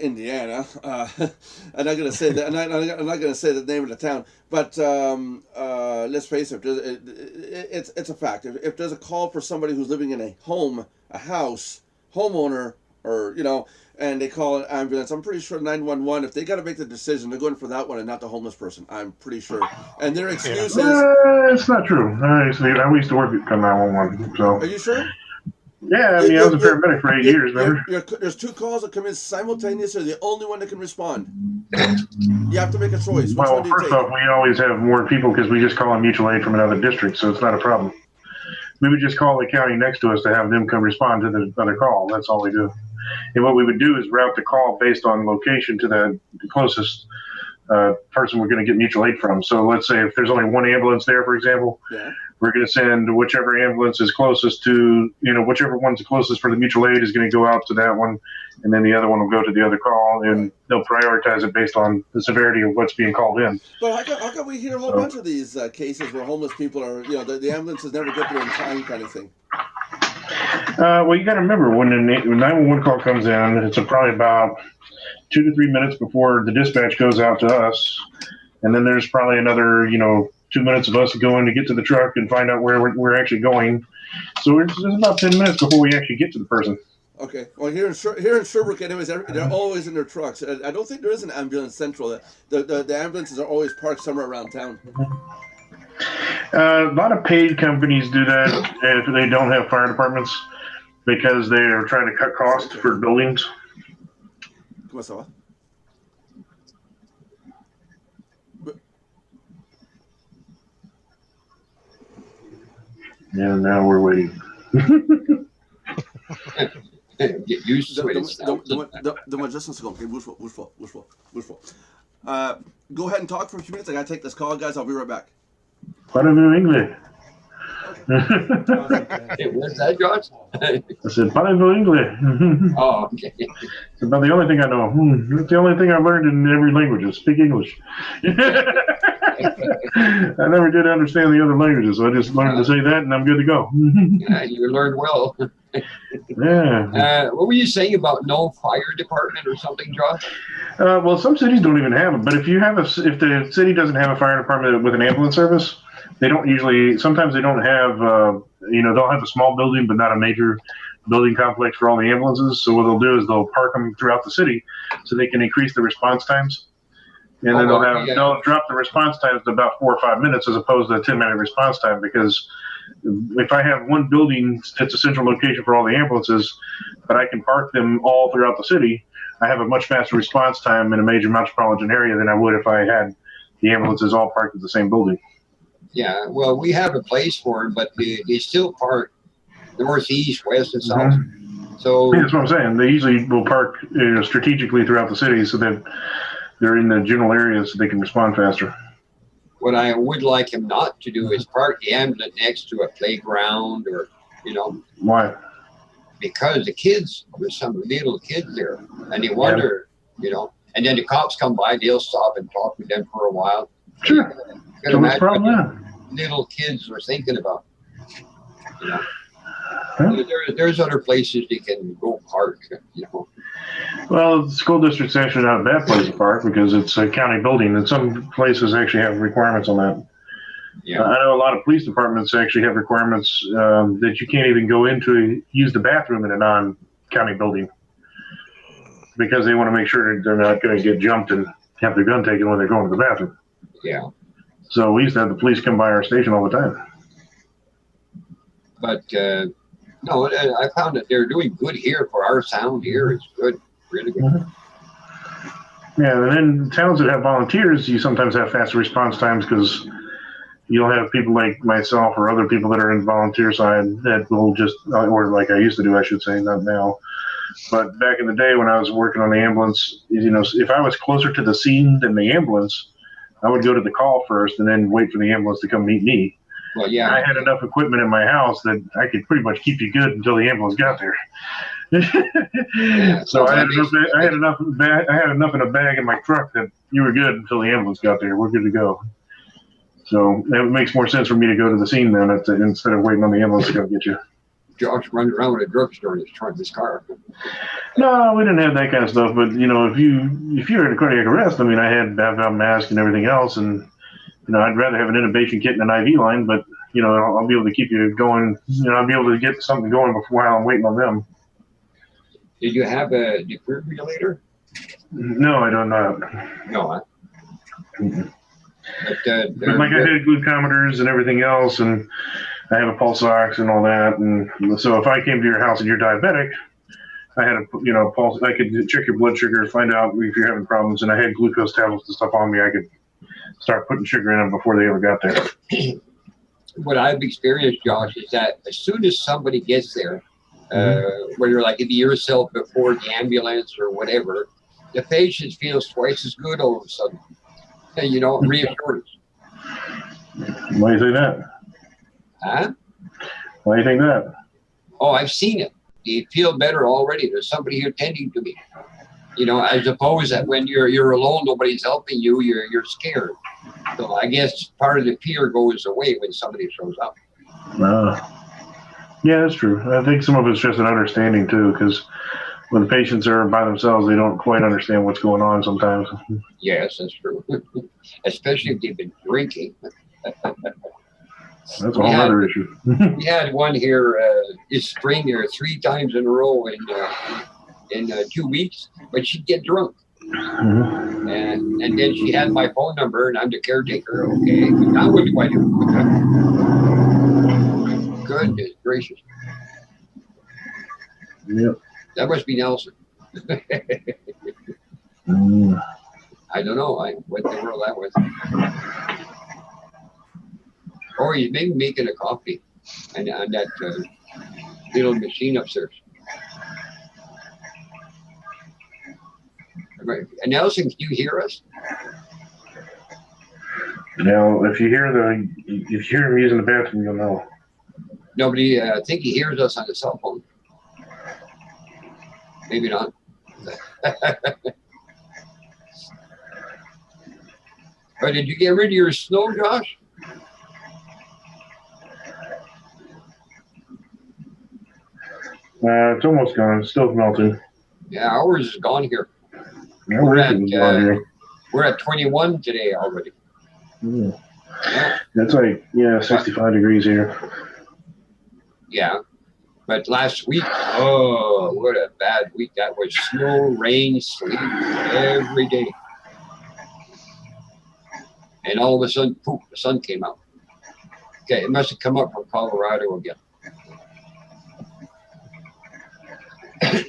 Speaker 1: Indiana, I'm not gonna say that. I'm not gonna say the name of the town, but let's face it, it's a fact. If there's a call for somebody who's living in a house, homeowner, or you know, and they call an ambulance, I'm pretty sure 911. If they got to make the decision, they're going for that one and not the homeless person. I'm pretty sure. And their excuse is,
Speaker 4: it's not true. I used to work at 911, so.
Speaker 1: are you sure?
Speaker 4: Yeah, I mean, I was a paramedic for 8 years, remember?
Speaker 1: There's two calls that come in simultaneously. You're the only one that can respond. You have to make a choice. Which
Speaker 4: Well,
Speaker 1: one do you
Speaker 4: first
Speaker 1: take?
Speaker 4: off, we always have more people because we just call in mutual aid from another district, so it's not a problem. We would just call the county next to us to have them come respond to the other call. That's all we do. And what we would do is route the call based on location to the closest person we're going to get mutual aid from. So let's say if there's only one ambulance there, for example,
Speaker 1: Yeah.
Speaker 4: we're going to send whichever ambulance is closest to, whichever one's closest for the mutual aid is going to go out to that one, and then the other one will go to the other call, and they'll prioritize it based on the severity of what's being called in.
Speaker 1: But how come we hear a whole bunch of these cases where homeless people are, the ambulances never get there in time kind of thing?
Speaker 4: Well, you got to remember when a 911 call comes in, it's probably about 2 to 3 minutes before the dispatch goes out to us, and then there's probably another 2 minutes of us going to get to the truck and find out where we're actually going. So it's about 10 minutes before we actually get to the person.
Speaker 1: Okay. Well, here in Sherbrooke, anyways, they're always in their trucks. I don't think there is an ambulance central. The ambulances are always parked somewhere around town.
Speaker 4: A lot of paid companies do that if they don't have fire departments because they are trying to cut costs for buildings.
Speaker 1: Comment ça va?
Speaker 4: And now we're waiting.
Speaker 2: Get used to it.
Speaker 1: Donne-moi juste une seconde. Okay, bouge pas. Go ahead and talk for a few minutes. I gotta take this call, guys. I'll be right back.
Speaker 4: Parlez-vous anglais?
Speaker 2: Hey, what's that, Josh?
Speaker 4: I said, parlez-vous anglais?
Speaker 2: Oh, okay.
Speaker 4: It's about the only thing I know. That's the only thing I've learned in every language is speak English. I never did understand the other languages, so I just learned to say that, and I'm good to go.
Speaker 2: Yeah, you learned well.
Speaker 4: Yeah.
Speaker 2: What were you saying about no fire department or something, Josh?
Speaker 4: Well, some cities don't even have it, but if the city doesn't have a fire department with an ambulance service, they don't usually. Sometimes they don't have. They'll have a small building, but not a major building complex for all the ambulances. So what they'll do is they'll park them throughout the city, so they can increase the response times. And then they'll drop the response times to about 4 or 5 minutes as opposed to a 10-minute response time. Because if I have one building that's a central location for all the ambulances, but I can park them all throughout the city, I have a much faster response time in a major metropolitan area than I would if I had the ambulances all parked at the same building.
Speaker 2: Yeah, well, we have a place for them, but they still park northeast, west, and south. So
Speaker 4: Yeah, that's what I'm saying. They usually will park strategically throughout the city so that they're in the general areas so they can respond faster.
Speaker 2: what I would like him not to do is park the ambulance next to a playground or,
Speaker 4: Why?
Speaker 2: because the kids, there's some little kids there, and they wonder, you know. And then the cops come by, they'll stop and talk with them for a while.
Speaker 4: Sure.
Speaker 2: You can
Speaker 4: So what's the problem
Speaker 2: imagine
Speaker 4: then?
Speaker 2: what little kids were thinking about. You know,
Speaker 4: Huh?
Speaker 2: there's other places they can go park. You know.
Speaker 4: Well, the school district's actually not a bad place to park because it's a county building, and some places actually have requirements on that.
Speaker 2: Yeah.
Speaker 4: I know a lot of police departments actually have requirements that you can't even go into use the bathroom in a non-county building because they want to make sure that they're not going to get jumped and have their gun taken when they're going to the bathroom.
Speaker 2: Yeah.
Speaker 4: So we used to have the police come by our station all the time.
Speaker 2: But no, I found that they're doing good here for our sound here. It's good, really good.
Speaker 4: Yeah, and then towns that have volunteers, you sometimes have faster response times because you'll have people like myself or other people that are in volunteer side that will just, or like I used to do, I should say, not now. But back in the day when I was working on the ambulance, you know, if I was closer to the scene than the ambulance, I would go to the call first and then wait for the ambulance to come meet me.
Speaker 2: Well, yeah.
Speaker 4: I had enough equipment in my house that I could pretty much keep you good until the ambulance got there. So I had enough in a bag in my truck that you were good until the ambulance got there. We're good to go. So it makes more sense for me to go to the scene then instead of waiting on the ambulance to come get you.
Speaker 2: Josh runs around with a drugstore in his trunk, his car.
Speaker 4: No, we didn't have that kind of stuff. But you know, if you're in a cardiac arrest, I mean, I had a mask and everything else, and you know, I'd rather have an intubation kit and an IV line. But you know, I'll be able to keep you going. You know, I'll be able to get something going while I'm waiting on them.
Speaker 2: Did you have a defibrillator?
Speaker 4: No, I don't know.
Speaker 2: No, huh?
Speaker 4: But like I had glucometers and everything else, and I have a pulse ox and all that, and so if I came to your house and you're diabetic, I had a pulse. I could check your blood sugar, find out if you're having problems, and I had glucose tablets and stuff on me. I could start putting sugar in them before they ever got there.
Speaker 2: What I've experienced, Josh, is that as soon as somebody gets there, whether like it'd be yourself before the ambulance or whatever, the patient feels twice as good all of a sudden. And, you know, reassurance.
Speaker 4: Why do you think that?
Speaker 2: Huh?
Speaker 4: Why do you think that?
Speaker 2: Oh, I've seen it. You feel better already. There's somebody here tending to me. You know, as opposed that when you're alone, nobody's helping you, you're scared. So I guess part of the fear goes away when somebody shows up.
Speaker 4: Yeah, that's true. I think some of it's just an understanding too, because when the patients are by themselves, they don't quite understand what's going on sometimes.
Speaker 2: Yes, that's true. Especially if they've been drinking.
Speaker 4: That's a whole other issue.
Speaker 2: We had one here this spring here 3 times in a row in 2 weeks, but she'd get drunk.
Speaker 4: Mm-hmm.
Speaker 2: And then she had my phone number, and I'm the caretaker. Okay, now what do I do? Goodness gracious.
Speaker 4: Yep.
Speaker 2: That must be Nelson. I don't know what the world that was. Or he's maybe making a coffee on that little machine upstairs. And Nelson, can you hear us?
Speaker 4: Now, if you hear him using the bathroom, you'll know.
Speaker 2: Nobody, I think he hears us on the cell phone. Maybe not. But did you get rid of your snow, Josh?
Speaker 4: It's almost gone. It's still melting.
Speaker 2: Yeah, ours is gone here.
Speaker 4: Yeah,
Speaker 2: We're at 21 today already.
Speaker 4: Yeah.
Speaker 2: Yeah.
Speaker 4: That's like 65 degrees here.
Speaker 2: Yeah. But last week, oh, what a bad week. That was snow, rain, sleet every day. And all of a sudden, poof, the sun came out. Okay, it must have come up from Colorado again.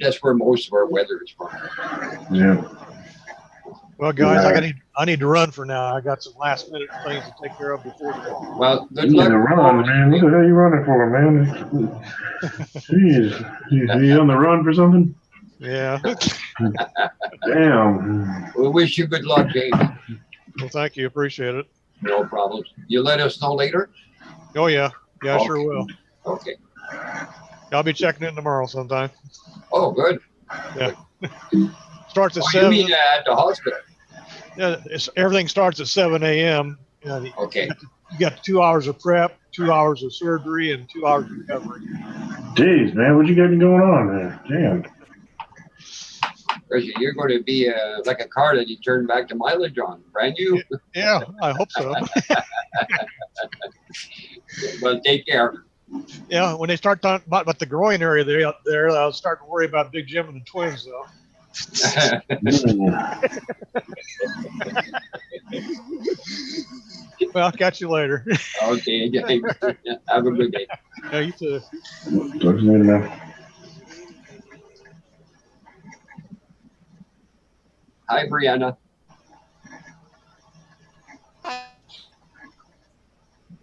Speaker 2: That's where most of our weather is from.
Speaker 4: Yeah.
Speaker 3: Well, guys, I need to run for now. I got some last minute things to take care of before tomorrow.
Speaker 2: Well, good
Speaker 4: You need
Speaker 2: luck.
Speaker 4: to run, man. What the hell are you running for, man? Jeez. Are you on the run for something?
Speaker 3: Yeah.
Speaker 4: Damn.
Speaker 2: We wish you good luck, James.
Speaker 3: Well, thank you. Appreciate it.
Speaker 2: No problems. You let us know later?
Speaker 3: Oh, yeah. Yeah, I
Speaker 2: Okay.
Speaker 3: sure will.
Speaker 2: Okay.
Speaker 3: I'll be checking in tomorrow sometime.
Speaker 2: Oh, good.
Speaker 3: Starts at
Speaker 2: Oh, you
Speaker 3: 7.
Speaker 2: mean at the hospital?
Speaker 3: Yeah, everything starts at 7 a.m.
Speaker 2: Okay.
Speaker 3: You got 2 hours of prep, 2 hours of surgery, and 2 hours of recovery.
Speaker 4: Jeez, man, what you got going on there? Damn.
Speaker 2: You're going to be like a car that you turn back to mileage on, brand new.
Speaker 3: Yeah, I hope so.
Speaker 2: Well, take care.
Speaker 3: Yeah, when they start talking about the groin area there, I'll start to worry about Big Jim and the twins, though. Well, I'll catch you later.
Speaker 2: Okay. Have a good day.
Speaker 3: Yeah, you too.
Speaker 4: Talk to you later, man.
Speaker 2: Hi, Brianna.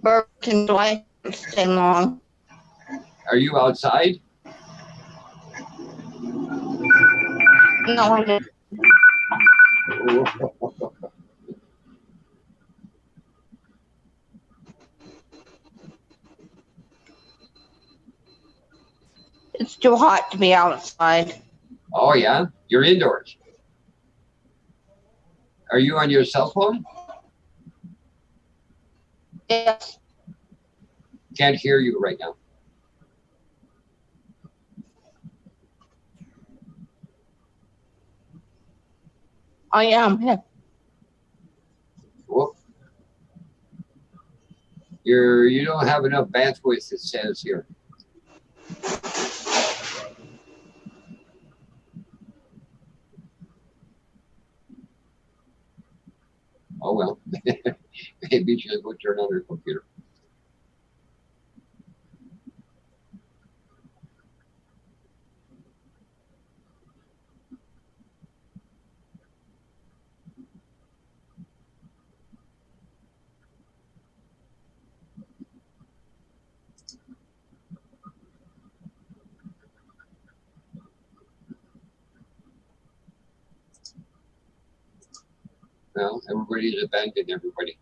Speaker 5: Burton, do I stay long?
Speaker 2: Are you outside?
Speaker 5: No, I didn't. It's too hot to be outside.
Speaker 2: Oh, yeah? You're indoors. Are you on your cell phone?
Speaker 5: Yes,
Speaker 2: Can't hear you right now.
Speaker 5: I am. Yeah.
Speaker 2: Whoop. You don't have enough bandwidth, it says here. Oh well. Maybe she'll go turn on her computer. Well, everybody's abandoned everybody.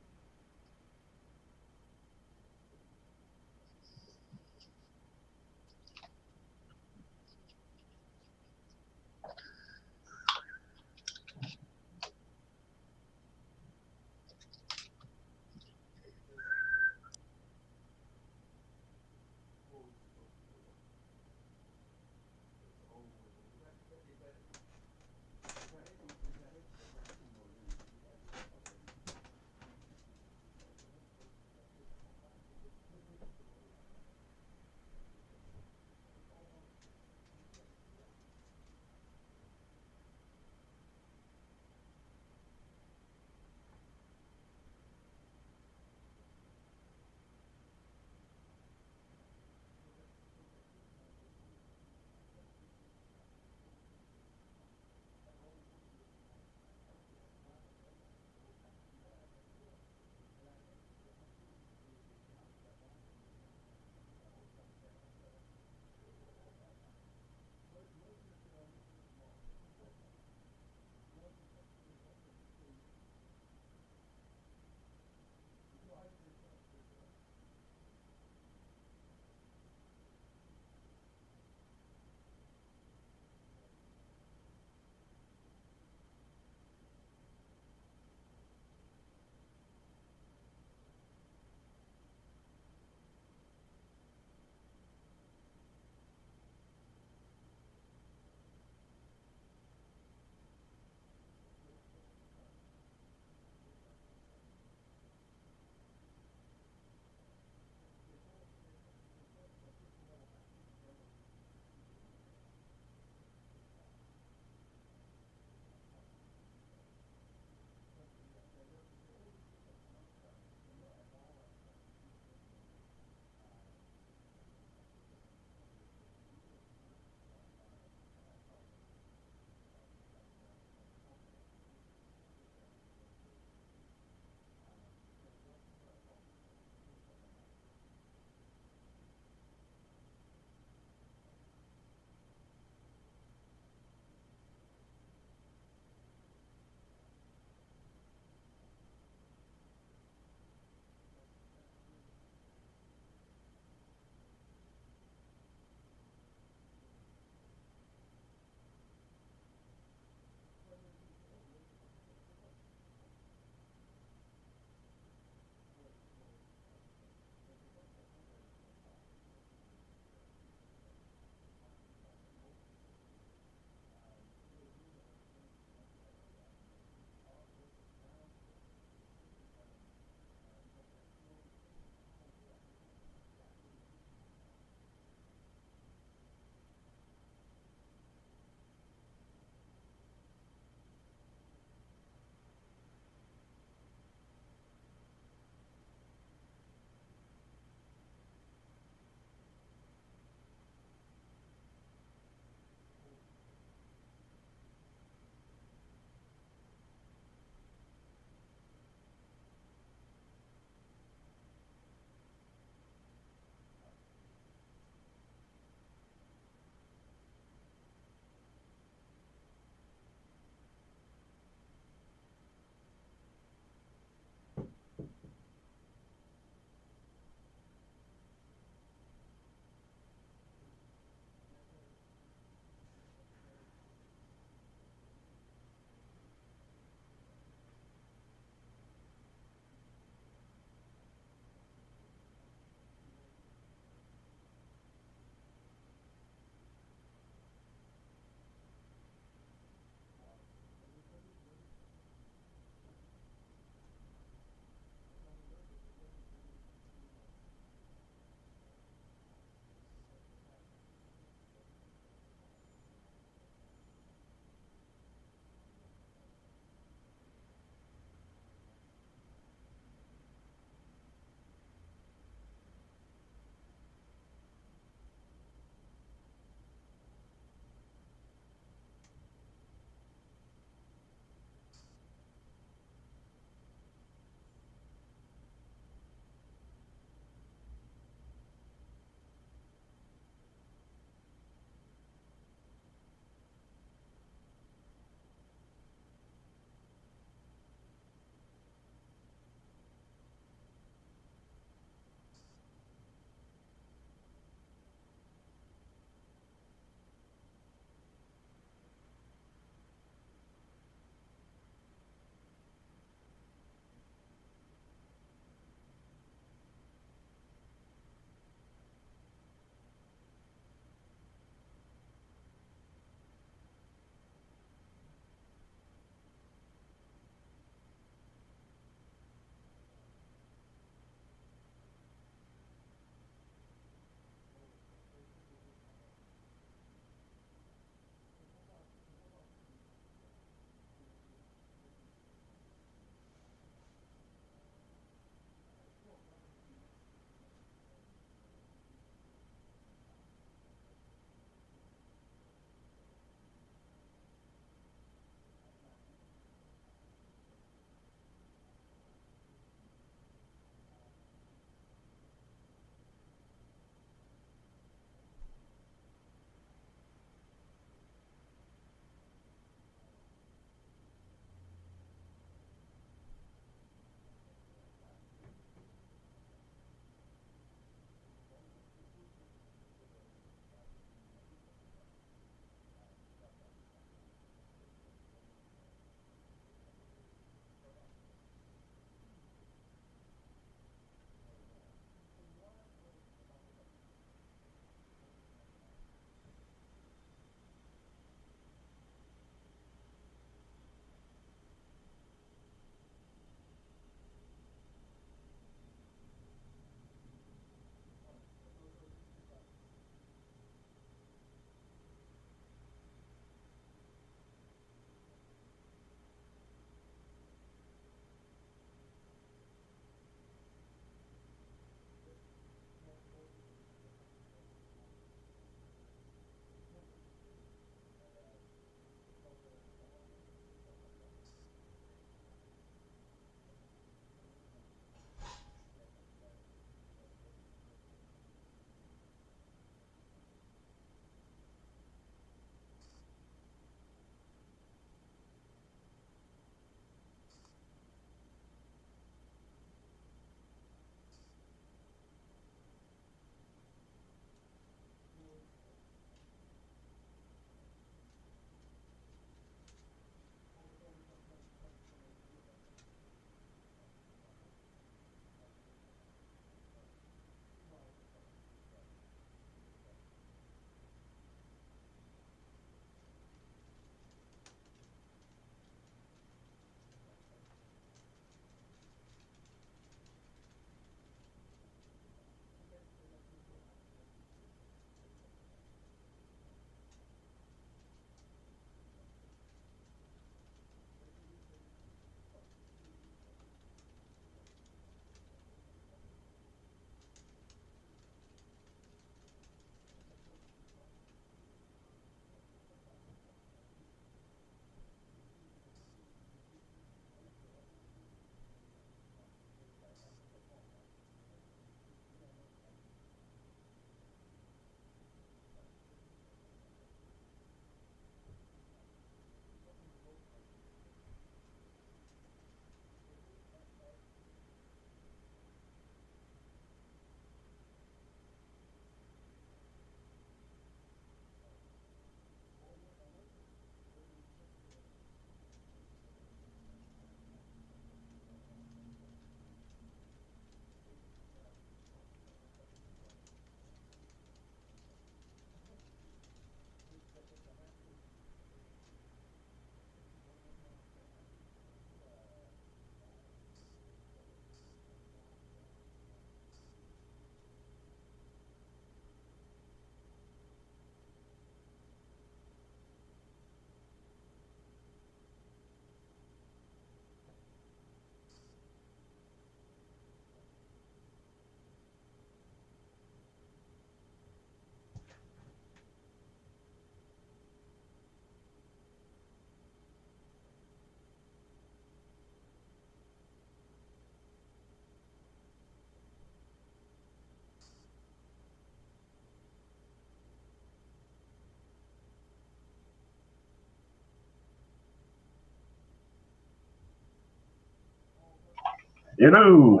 Speaker 4: You know.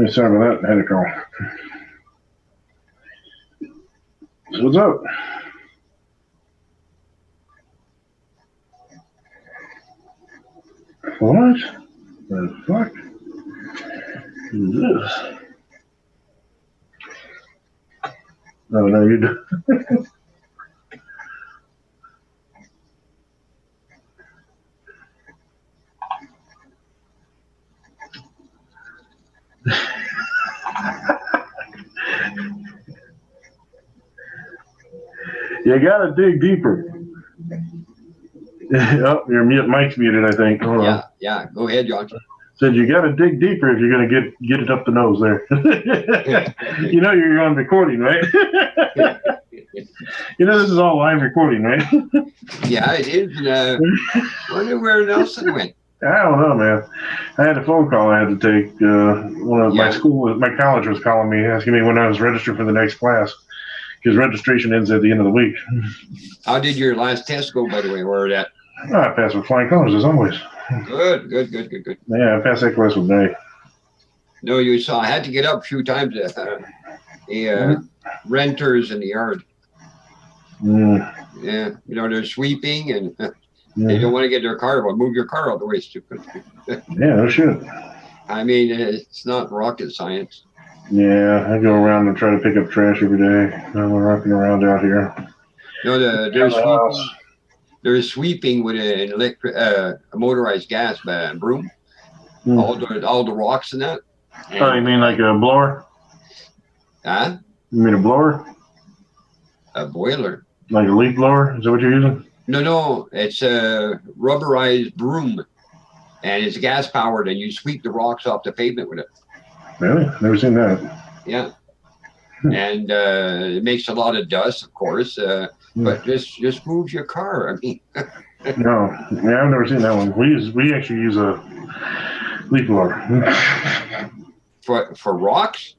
Speaker 4: Sorry about that. I had a call. So what's up? What? The fuck is this? No, you do. You gotta dig deeper. Oh, your mic's muted, I think. Hold on.
Speaker 2: Yeah. Go ahead, John.
Speaker 4: Said you got to dig deeper if you're going to get it up the nose there. You know you're on recording, right? You know this is all live recording, right?
Speaker 2: Yeah, it is. Wonder where Nelson went.
Speaker 4: I don't know, man. I had a phone call I had to take. One of my college was calling me, asking me when I was registered for the next class, because registration ends at the end of the week.
Speaker 2: How did your last test go, by the way? Where that?
Speaker 4: I passed with flying colors as always.
Speaker 2: Good.
Speaker 4: Yeah, I passed that class with A.
Speaker 2: No, you saw. I had to get up a few times. The renters in the yard. Yeah, they're sweeping and they don't want to get their car. Well, move your car out of the way, stupid.
Speaker 4: Yeah, no shit.
Speaker 2: I mean, it's not rocket science.
Speaker 4: Yeah, I go around and try to pick up trash every day. I'm rocking around out here.
Speaker 2: No, they're sweeping with a motorized gas broom. All the rocks and that.
Speaker 4: Oh, you mean like a blower?
Speaker 2: Huh?
Speaker 4: You mean a blower?
Speaker 2: A boiler.
Speaker 4: Like a leaf blower? Is that what you're using?
Speaker 2: No, it's a rubberized broom, and it's gas powered, and you sweep the rocks off the pavement with it.
Speaker 4: Really? Never seen that.
Speaker 2: Yeah. And it makes a lot of dust, of course, but just moves your car. I mean,
Speaker 4: no, yeah, I've never seen that one. We actually use a leaf blower.
Speaker 2: for rocks.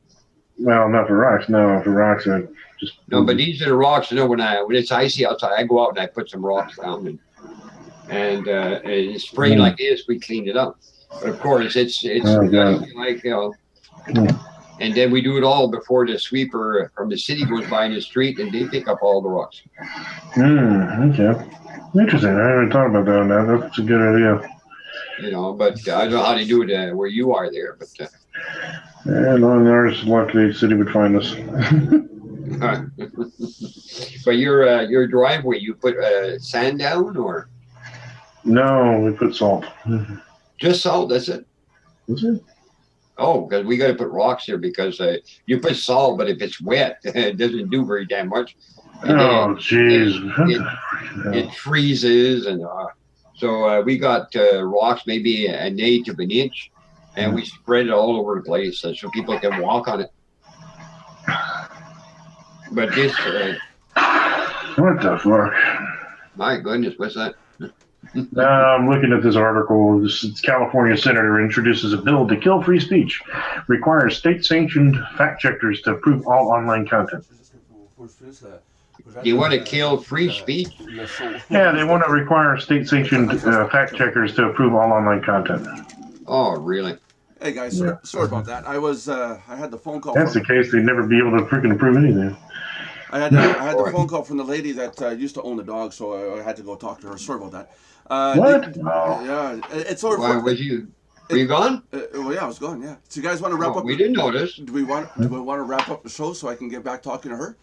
Speaker 4: Well, not for rocks. No, for rocks, I just
Speaker 2: No, but these are the rocks. When it's icy outside, I go out and I put some rocks down and it's spraying like this. We clean it up, but of course it's like and then we do it all before the sweeper from the city goes by in the street and they pick up all the rocks.
Speaker 4: Okay, interesting. I haven't thought about that. Now that's a good idea.
Speaker 2: But I don't know how they do it where you are there, but.
Speaker 4: Yeah, no, there's luckily the city would find us.
Speaker 2: But your driveway, you put sand down or?
Speaker 4: No, we put salt.
Speaker 2: Just salt, that's it?
Speaker 4: That's it.
Speaker 2: Oh, because we got to put rocks here because you put salt, but if it's wet, it doesn't do very damn much.
Speaker 4: Oh, jeez.
Speaker 2: It freezes, and so we got rocks maybe an eighth of an inch, and we spread it all over the place so people can walk on it. But this,
Speaker 4: what the fuck?
Speaker 2: My goodness, what's that?
Speaker 4: I'm looking at this article. This California senator introduces a bill to kill free speech, requires state-sanctioned fact-checkers to approve all online content.
Speaker 2: Do you want to kill free speech?
Speaker 4: Yeah, they want to require state-sanctioned fact-checkers to approve all online content.
Speaker 2: Oh, really?
Speaker 1: Hey guys, sorry about that. I had the phone call.
Speaker 4: That's the case. They'd never be able to freaking approve anything.
Speaker 1: I had the phone call from the lady that used to own the dog, so I had to go talk to her. Sorry about that.
Speaker 4: What?
Speaker 1: Yeah, it's sort of.
Speaker 2: Why was you? Were you gone?
Speaker 1: Well, yeah, I was gone. Yeah. So you guys want to wrap up?
Speaker 2: We didn't notice.
Speaker 1: Do we want to wrap up the show so I can get back talking to her?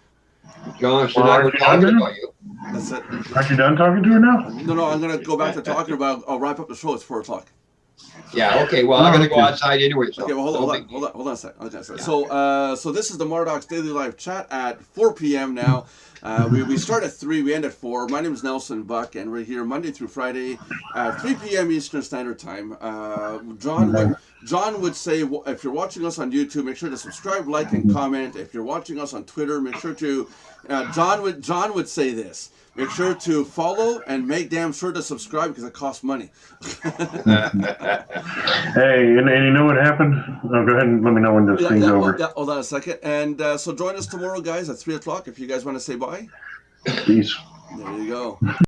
Speaker 2: Josh and I were talking about you.
Speaker 1: That's it.
Speaker 4: Aren't you done talking to her now?
Speaker 1: No, I'm gonna go back to talking about. I'll wrap up the show. It's 4:00.
Speaker 2: Yeah. Okay. Well, I'm gonna go outside anyway. So
Speaker 1: okay. Well, hold on a second. Yeah. So this is the Mardock's Daily Live Chat at 4 p.m. now. We start at 3, we end at 4. My name is Nelson Buck, and we're here Monday through Friday at 3 p.m. Eastern Standard Time. John would say, if you're watching us on YouTube, make sure to subscribe, like, and comment. If you're watching us on Twitter, make sure to. John would say this. Make sure to follow and make damn sure to subscribe because it costs money.
Speaker 4: Hey, and you know what happened? Oh, go ahead and let me know when this thing's over.
Speaker 1: Hold on a second. And so join us tomorrow, guys, at 3 o'clock if you guys want to say bye.
Speaker 4: Peace.
Speaker 1: There you go.